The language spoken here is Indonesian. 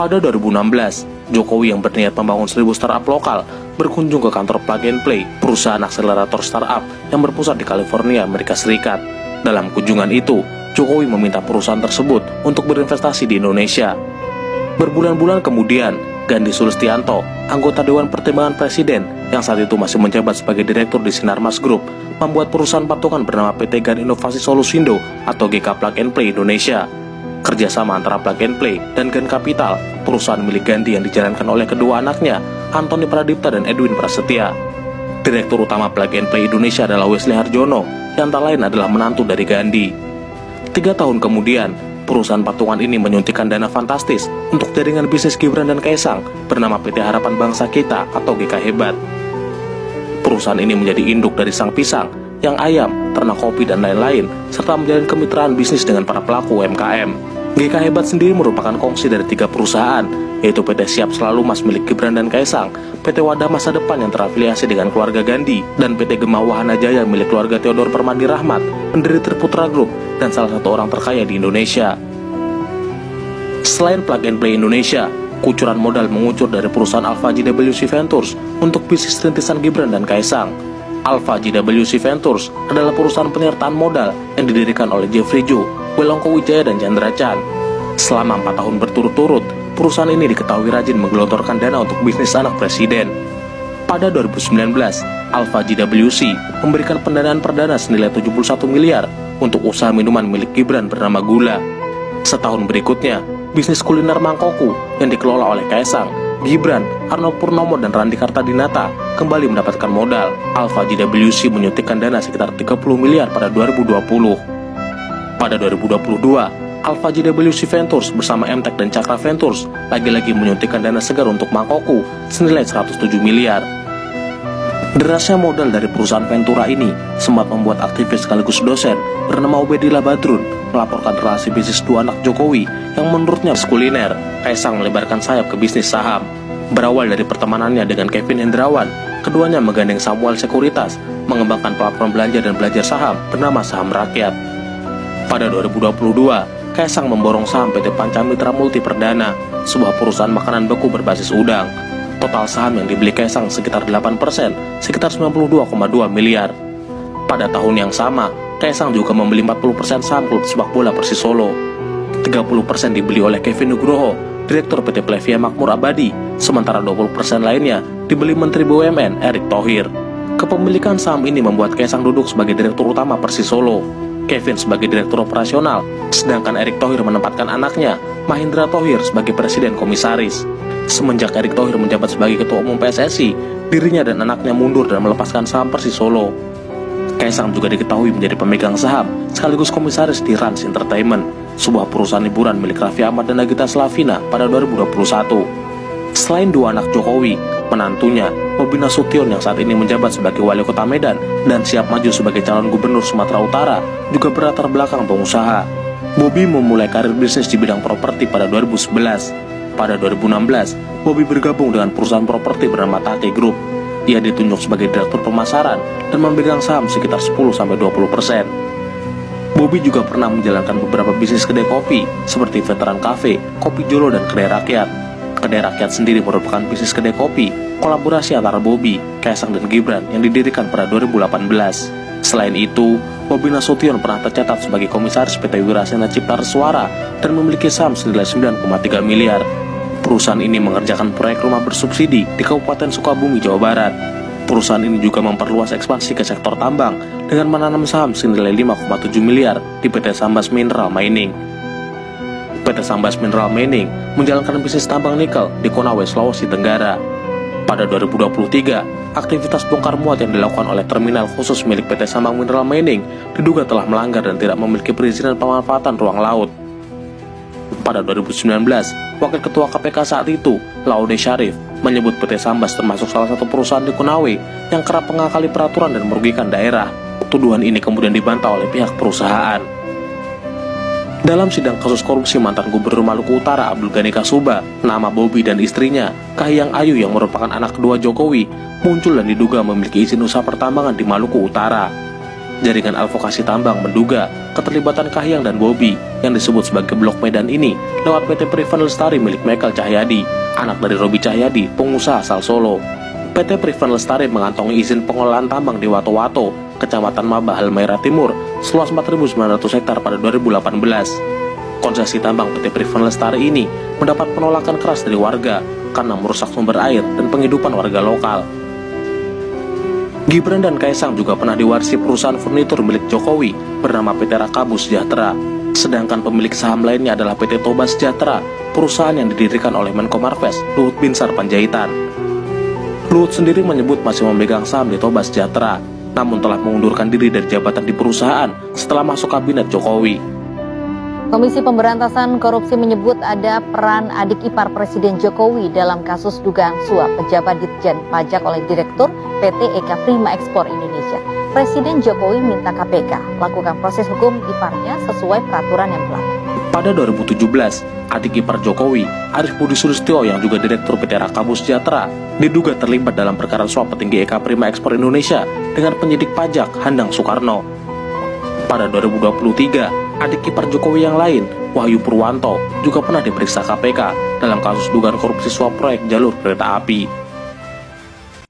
Pada 2016, Jokowi yang berniat membangun 1.000 startup lokal berkunjung ke kantor Plug and Play, perusahaan akselerator startup yang berpusat di California, Amerika Serikat. Dalam kunjungan itu, Jokowi meminta perusahaan tersebut untuk berinvestasi di Indonesia. Berbulan-bulan kemudian, Gandhi Sulistianto, anggota Dewan Pertimbangan Presiden yang saat itu masih menjabat sebagai direktur di Sinarmas Group, membuat perusahaan patungan bernama PT GAN Inovasi Solusindo atau GK Plug and Play Indonesia. Kerjasama antara Plug and Play dan GAN Capital, perusahaan milik Gandhi yang dijalankan oleh kedua anaknya, Antoni Pradipta dan Edwin Prasetya. Direktur utama Plug and Play Indonesia adalah Wesley Harjono, yang tak lain adalah menantu dari Gandhi. 3 tahun kemudian, perusahaan patungan ini menyuntikkan dana fantastis untuk jaringan bisnis Gibran dan Kaesang bernama PT Harapan Bangsa Kita atau GK Hebat. Perusahaan ini menjadi induk dari Sang Pisang, Yang Ayam, Ternak Kopi, dan lain-lain, serta menjalin kemitraan bisnis dengan para pelaku UMKM. GK Hebat sendiri merupakan kongsi dari 3 perusahaan, yaitu PT Siap Selalu Mas milik Gibran dan Kaesang, PT Wadah Masa Depan yang terafiliasi dengan keluarga Gandhi, dan PT Gema Wahana Jaya milik keluarga Theodor Permadi Rahmat, pendiri Triputra Group, dan salah satu orang terkaya di Indonesia. Selain Plug and Play Indonesia, kucuran modal mengucur dari perusahaan Alpha JWC Ventures untuk bisnis rintisan Gibran dan Kaesang. Alpha JWC Ventures adalah perusahaan penyertaan modal yang didirikan oleh Jeffrey Zhu, Welongko Wijaya, dan Chandra Chan. Selama 4 tahun berturut-turut, perusahaan ini diketahui rajin menggelontorkan dana untuk bisnis anak presiden. Pada 2019, Alpha JWC memberikan pendanaan perdana senilai 71 miliar untuk usaha minuman milik Gibran bernama Gula. Setahun berikutnya, bisnis kuliner Mangkoku yang dikelola oleh Kaesang, Gibran, Arno Purnomo, dan Randi Kartadinata kembali mendapatkan modal. Alpha JWC menyuntikkan dana sekitar 30 miliar pada 2020. Pada 2022, Alpha JWC Ventures bersama MTech dan Cakra Ventures lagi-lagi menyuntikkan dana segar untuk Mangkoku senilai 107 miliar. Derasnya modal dari perusahaan Ventura ini sempat membuat aktivis sekaligus dosen bernama Ubedillah Badrun melaporkan relasi bisnis 2 anak Jokowi yang menurutnya kuliner. Kaesang melebarkan sayap ke bisnis saham. Berawal dari pertemanannya dengan Kevin Hendrawan, keduanya menggandeng Samuel Sekuritas mengembangkan platform belanja dan belajar saham bernama Saham Rakyat. Pada 2022, Kaesang memborong saham PT Pancamitra Multi Perdana, sebuah perusahaan makanan beku berbasis udang. Total saham yang dibeli Kaesang sekitar 8%, sekitar 92,2 miliar. Pada tahun yang sama, Kaesang juga membeli 40% saham klub sepak bola Persis Solo. 30% dibeli oleh Kevin Nugroho, Direktur PT Plevia Makmur Abadi, sementara 20% lainnya dibeli Menteri BUMN Erick Thohir. Kepemilikan saham ini membuat Kaesang duduk sebagai Direktur Utama Persis Solo, Kevin sebagai Direktur Operasional, sedangkan Erick Thohir menempatkan anaknya, Mahindra Thohir, sebagai Presiden Komisaris. Semenjak Erick Thohir menjabat sebagai Ketua Umum PSSI, dirinya dan anaknya mundur dan melepaskan saham Persis Solo. Kaesang juga diketahui menjadi pemegang saham sekaligus komisaris di Rans Entertainment, sebuah perusahaan hiburan milik Raffi Ahmad dan Nagita Slavina pada 2021. Selain 2 anak Jokowi, menantunya, Bobi Nasution yang saat ini menjabat sebagai Wali Kota Medan dan siap maju sebagai calon Gubernur Sumatera Utara, juga berlatar belakang pengusaha. Bobi memulai karir bisnis di bidang properti pada 2011. Pada 2016, Bobi bergabung dengan perusahaan properti bernama Tate Group. Ia ditunjuk sebagai Direktur Pemasaran dan memegang saham sekitar 10-20%. Bobi juga pernah menjalankan beberapa bisnis kedai kopi seperti Veteran Cafe, Kopi Jolo, dan Kedai Rakyat. Kedai Rakyat sendiri merupakan bisnis kedai kopi kolaborasi antara Bobi, Kaesang, dan Gibran yang didirikan pada 2018. Selain itu, Bobi Nasution pernah tercatat sebagai komisaris PT Wirasena Cipta Suara dan memiliki saham senilai 9,3 miliar. Perusahaan ini mengerjakan proyek rumah bersubsidi di Kabupaten Sukabumi, Jawa Barat. Perusahaan ini juga memperluas ekspansi ke sektor tambang dengan menanam saham senilai 5,7 miliar di PT Sambas Mineral Mining. PT Sambas Mineral Mining menjalankan bisnis tambang nikel di Konawe, Sulawesi Tenggara. Pada 2023, aktivitas bongkar muat yang dilakukan oleh terminal khusus milik PT Sambang Mineral Mining diduga telah melanggar dan tidak memiliki perizinan pemanfaatan ruang laut. Pada 2019, Wakil Ketua KPK saat itu, Laude Syarif, menyebut PT Sambas termasuk salah satu perusahaan di Konawe yang kerap mengakali peraturan dan merugikan daerah. Tuduhan ini kemudian dibantah oleh pihak perusahaan. Dalam sidang kasus korupsi mantan Gubernur Maluku Utara Abdul Ghani Kasuba, nama Bobi dan istrinya, Kahiyang Ayu yang merupakan anak kedua Jokowi, muncul dan diduga memiliki izin usaha pertambangan di Maluku Utara. Jaringan advokasi tambang menduga keterlibatan Kahiyang dan Bobi yang disebut sebagai Blok Medan ini lewat PT Privan Lestari milik Michael Cahyadi, anak dari Robi Cahyadi, pengusaha asal Solo. PT Privan Lestari mengantongi izin pengelolaan tambang di Wato-Wato, Kecamatan Maba, Halmahera Timur, seluas 4.900 hektar pada 2018. Konsesi tambang PT Privan Lestari ini mendapat penolakan keras dari warga karena merusak sumber air dan penghidupan warga lokal. Gibran dan Kaisang juga pernah diwarisi perusahaan furnitur milik Jokowi bernama PT Rakabu Sejahtera. Sedangkan pemilik saham lainnya adalah PT Toba Sejahtera, perusahaan yang didirikan oleh Menko Marves, Luhut Binsar Panjaitan. Luhut sendiri menyebut masih memegang saham di Toba Sejahtera, namun telah mengundurkan diri dari jabatan di perusahaan setelah masuk kabinet Jokowi. Komisi Pemberantasan Korupsi menyebut ada peran adik ipar Presiden Jokowi dalam kasus dugaan suap pejabat Ditjen Pajak oleh Direktur PT Eka Prima Ekspor Indonesia. Presiden Jokowi minta KPK melakukan proses hukum iparnya sesuai peraturan yang berlaku. Pada 2017, adik ipar Jokowi, Arief Budi Sulistyo yang juga Direktur PT Rakabu Sejahtera, diduga terlibat dalam perkara suap petinggi Eka Prima Ekspor Indonesia dengan penyidik pajak Handang Soekarno. Pada 2023, adik ipar Jokowi yang lain, Wahyu Purwanto, juga pernah diperiksa KPK dalam kasus dugaan korupsi suap proyek jalur kereta api.